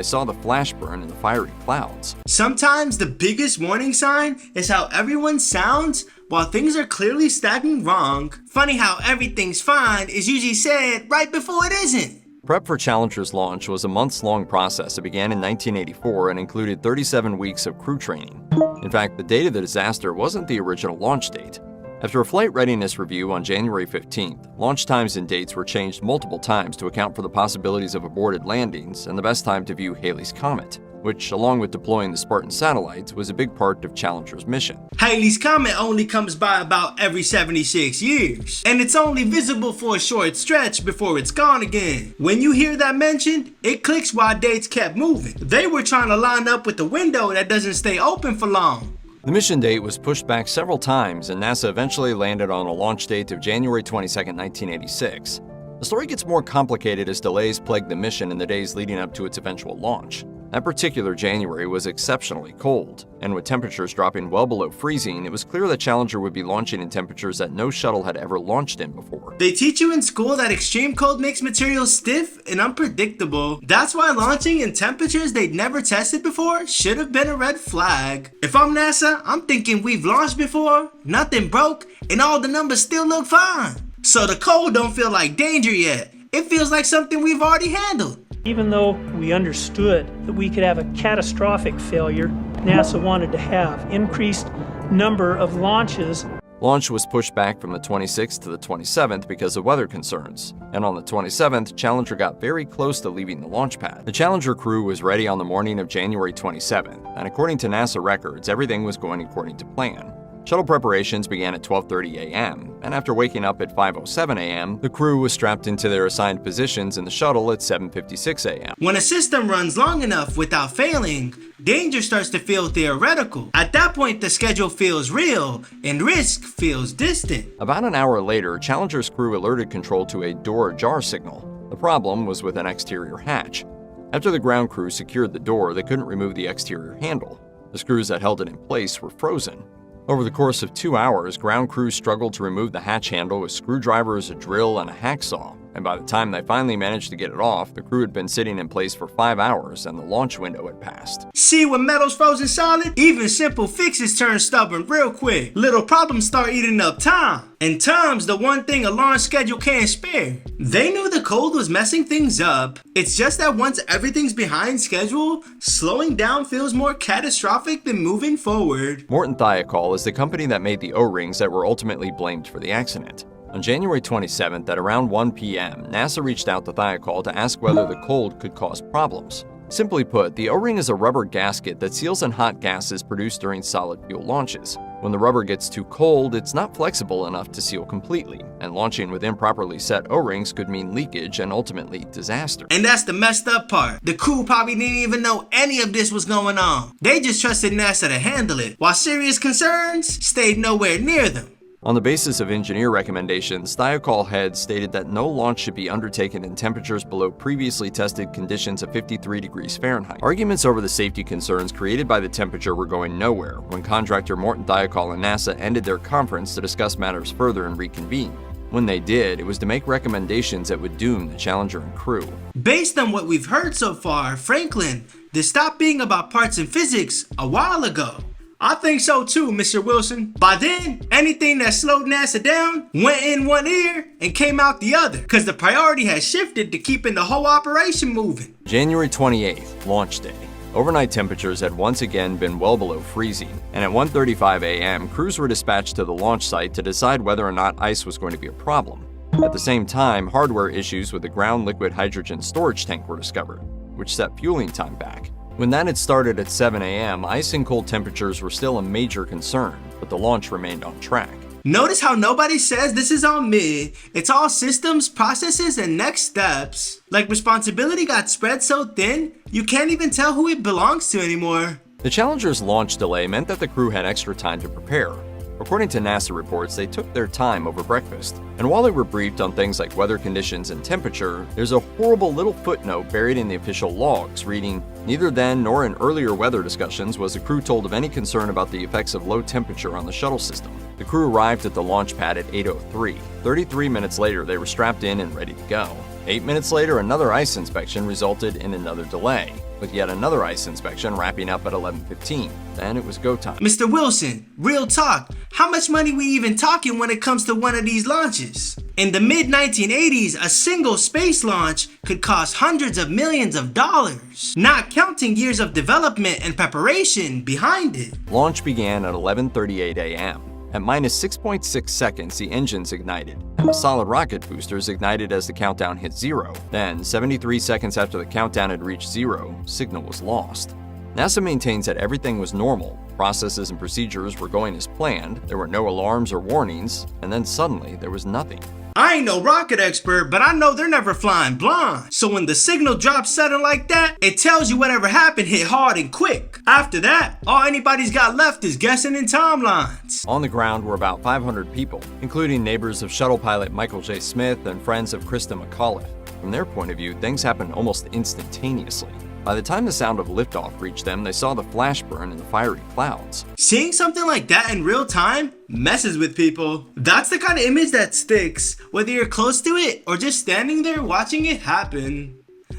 They saw the flash burn in the fiery clouds. Sometimes the biggest warning sign is how everyone sounds while things are clearly stacking wrong. Funny how everything's fine is usually said right before it isn't. Prep for Challenger's launch was a months-long process that began in 1984 and included 37 weeks of crew training. In fact, the date of the disaster wasn't the original launch date. After a flight readiness review on January 15th, launch times and dates were changed multiple times to account for the possibilities of aborted landings and the best time to view Halley's Comet, which, along with deploying the Spartan satellites, was a big part of Challenger's mission. Halley's Comet only comes by about every 76 years, and it's only visible for a short stretch before it's gone again. When you hear that mentioned, it clicks why dates kept moving. They were trying to line up with the window that doesn't stay open for long. The mission date was pushed back several times, and NASA eventually landed on a launch date of January 22, 1986. The story gets more complicated as delays plagued the mission in the days leading up to its eventual launch. That particular January was exceptionally cold, and with temperatures dropping well below freezing, it was clear that Challenger would be launching in temperatures that no shuttle had ever launched in before. They teach you in school that extreme cold makes materials stiff and unpredictable. That's why launching in temperatures they'd never tested before should have been a red flag. If I'm NASA, I'm thinking we've launched before, nothing broke, and all the numbers still look fine. So the cold don't feel like danger yet. It feels like something we've already handled. Even though we understood that we could have a catastrophic failure, NASA wanted to have increased number of launches. Launch was pushed back from the 26th to the 27th because of weather concerns, and on the 27th, Challenger got very close to leaving the launch pad. The Challenger crew was ready on the morning of January 27th, and according to NASA records, everything was going according to plan. Shuttle preparations began at 12:30 a.m., and after waking up at 5:07 a.m., the crew was strapped into their assigned positions in the shuttle at 7:56 a.m. When a system runs long enough without failing, danger starts to feel theoretical. At that point, the schedule feels real, and risk feels distant. About an hour later, Challenger's crew alerted control to a door ajar signal. The problem was with an exterior hatch. After the ground crew secured the door, they couldn't remove the exterior handle. The screws that held it in place were frozen. Over the course of 2 hours, ground crews struggled to remove the hatch handle with screwdrivers, a drill, and a hacksaw. And by the time they finally managed to get it off, the crew had been sitting in place for 5 hours and the launch window had passed. See, when metal's frozen solid, even simple fixes turn stubborn real quick. Little problems start eating up time. And time's the one thing a launch schedule can't spare. They knew the cold was messing things up. It's just that once everything's behind schedule, slowing down feels more catastrophic than moving forward. Morton Thiokol is the company that made the O-rings that were ultimately blamed for the accident. On January 27th at around 1 p.m., NASA reached out to Thiokol to ask whether the cold could cause problems. Simply put, the O-ring is a rubber gasket that seals in hot gases produced during solid fuel launches. When the rubber gets too cold, it's not flexible enough to seal completely, and launching with improperly set O-rings could mean leakage and ultimately disaster. And that's the messed up part. The crew probably didn't even know any of this was going on. They just trusted NASA to handle it, while serious concerns stayed nowhere near them. On the basis of engineer recommendations, Thiokol heads stated that no launch should be undertaken in temperatures below previously tested conditions of 53 degrees Fahrenheit. Arguments over the safety concerns created by the temperature were going nowhere when contractor Morton Thiokol and NASA ended their conference to discuss matters further and reconvene. When they did, it was to make recommendations that would doom the Challenger and crew. Based on what we've heard so far, Franklin, this stopped being about parts and physics a while ago. I think so too, Mr. Wilson. By then, anything that slowed NASA down went in one ear and came out the other, because the priority has shifted to keeping the whole operation moving. January 28th, launch day. Overnight temperatures had once again been well below freezing, and at 1:35 a.m., crews were dispatched to the launch site to decide whether or not ice was going to be a problem. At the same time, hardware issues with the ground liquid hydrogen storage tank were discovered, which set fueling time back. When that had started at 7 a.m., ice and cold temperatures were still a major concern, but the launch remained on track. Notice how nobody says this is on me. It's all systems, processes, and next steps. Like responsibility got spread so thin, you can't even tell who it belongs to anymore. The Challenger's launch delay meant that the crew had extra time to prepare. According to NASA reports, they took their time over breakfast. And while they were briefed on things like weather conditions and temperature, there's a horrible little footnote buried in the official logs reading, "Neither then nor in earlier weather discussions was the crew told of any concern about the effects of low temperature on the shuttle system." The crew arrived at the launch pad at 8:03. 33 minutes later, they were strapped in and ready to go. 8 minutes later, another ice inspection resulted in another delay. with yet another ice inspection wrapping up at 11:15. Then it was go time. Mr. Wilson, real talk, how much money we even talking when it comes to one of these launches? In the mid-1980s, a single space launch could cost hundreds of millions of dollars, not counting years of development and preparation behind it. Launch began at 11:38 a.m. At minus 6.6 seconds, the engines ignited, and the solid rocket boosters ignited as the countdown hit 0. Then, 73 seconds after the countdown had reached 0, signal was lost. NASA maintains that everything was normal. Processes and procedures were going as planned, there were no alarms or warnings, and then suddenly there was nothing. I ain't no rocket expert, but I know they're never flying blind. So when the signal drops sudden like that, it tells you whatever happened hit hard and quick. After that, all anybody's got left is guessing in timelines. On the ground were about 500 people, including neighbors of shuttle pilot Michael J. Smith and friends of Krista McAuliffe. From their point of view, things happened almost instantaneously. By the time the sound of liftoff reached them, they saw the flash burn in the fiery clouds. Seeing something like that in real time messes with people. That's the kind of image that sticks, whether you're close to it or just standing there watching it happen.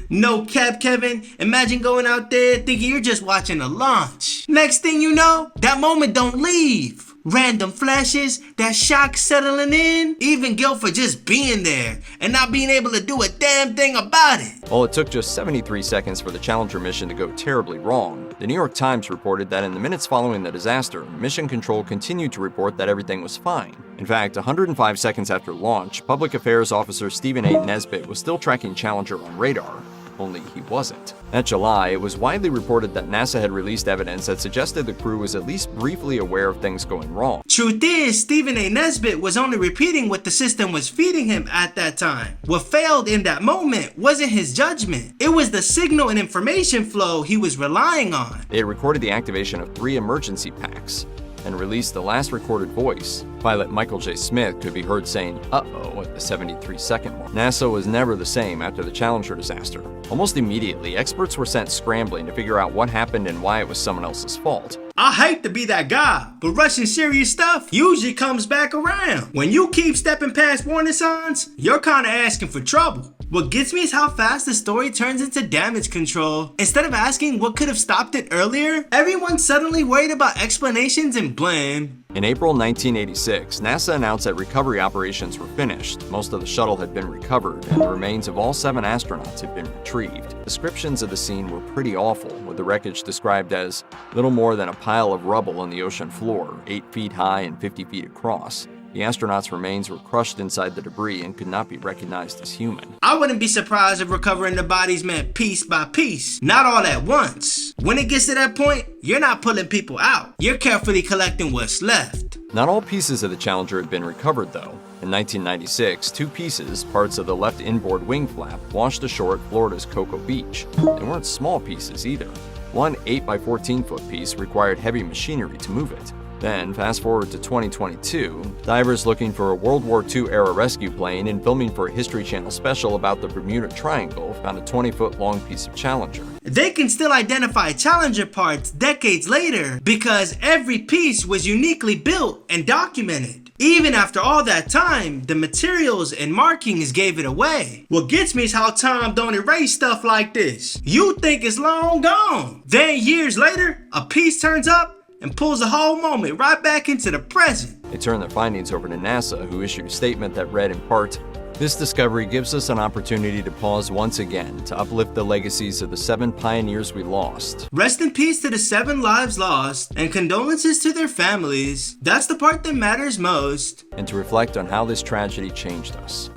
No cap, Kevin. Imagine going out there thinking you're just watching a launch. Next thing you know, that moment don't leave. Random flashes, that shock settling in, even guilt for just being there and not being able to do a damn thing about it. While it took just 73 seconds for the Challenger mission to go terribly wrong, the New York Times reported that in the minutes following the disaster, Mission Control continued to report that everything was fine. In fact, 105 seconds after launch, Public Affairs Officer Stephen A. Nesbitt was still tracking Challenger on radar. Only he wasn't. That July, it was widely reported that NASA had released evidence that suggested the crew was at least briefly aware of things going wrong. Truth is, Stephen A. Nesbitt was only repeating what the system was feeding him at that time. What failed in that moment wasn't his judgment. It was the signal and information flow he was relying on. They had recorded the activation of 3 emergency packs and released the last recorded voice. Pilot Michael J. Smith could be heard saying, "uh-oh," at the 73-second mark. NASA was never the same after the Challenger disaster. Almost immediately, experts were sent scrambling to figure out what happened and why it was someone else's fault. I hate to be that guy, but rushing serious stuff usually comes back around. When you keep stepping past warning signs, you're kinda asking for trouble. What gets me is how fast the story turns into damage control. Instead of asking what could have stopped it earlier, everyone's suddenly worried about explanations and blame. In April 1986, NASA announced that recovery operations were finished. Most of the shuttle had been recovered, and the remains of all 7 astronauts had been retrieved. Descriptions of the scene were pretty awful, with the wreckage described as little more than a pile of rubble on the ocean floor, 8 feet high and 50 feet across. The astronauts' remains were crushed inside the debris and could not be recognized as human. I wouldn't be surprised if recovering the bodies meant piece by piece, not all at once. When it gets to that point, you're not pulling people out. You're carefully collecting what's left. Not all pieces of the Challenger had been recovered, though. In 1996, 2 pieces, parts of the left inboard wing flap, washed ashore at Florida's Cocoa Beach. They weren't small pieces either. One 8 by 14 foot piece required heavy machinery to move it. Then, fast forward to 2022, divers looking for a World War II-era rescue plane and filming for a History Channel special about the Bermuda Triangle found a 20-foot-long piece of Challenger. They can still identify Challenger parts decades later because every piece was uniquely built and documented. Even after all that time, the materials and markings gave it away. What gets me is how time don't erase stuff like this. You think it's long gone. Then years later, a piece turns up and pulls the whole moment right back into the present. They turned their findings over to NASA, who issued a statement that read in part, "This discovery gives us an opportunity to pause once again to uplift the legacies of the 7 pioneers we lost." Rest in peace to the 7 lives lost, and condolences to their families. That's the part that matters most. And to reflect on how this tragedy changed us.